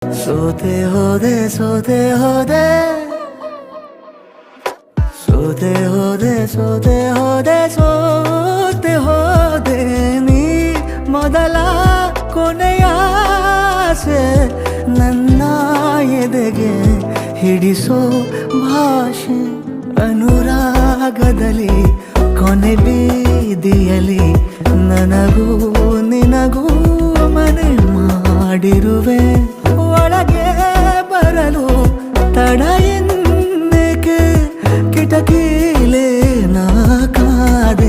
ಸೋತೆ ಹೋದೆ ಸೋತೆ ಹೋದೆ ಸೋತೆ ಹೋದೆ ಸೋತೆ ಹೋದೆ ಸೋತೆ ಹೋದೆ ನೀ ಮೊದಲ ಕೊನೆಯಾಸೆ ನನ್ನ ಎದೆಗೆ ಹಿಡಿಸೋ ಭಾಷೆ ಅನುರಾಗದಲ್ಲಿ ಕೊನೆ ಬೀದಿಯಲ್ಲಿ ನನಗೂ ನಿನಗೂ ಮನೆ ಮಾಡಿರುವೆ ಒಳಗೆ ಬರಲು ತಡ ಎನ್ನಕ್ಕೆ ಕಿಟಕಿಲೇ ನಾ ಕಾದೆ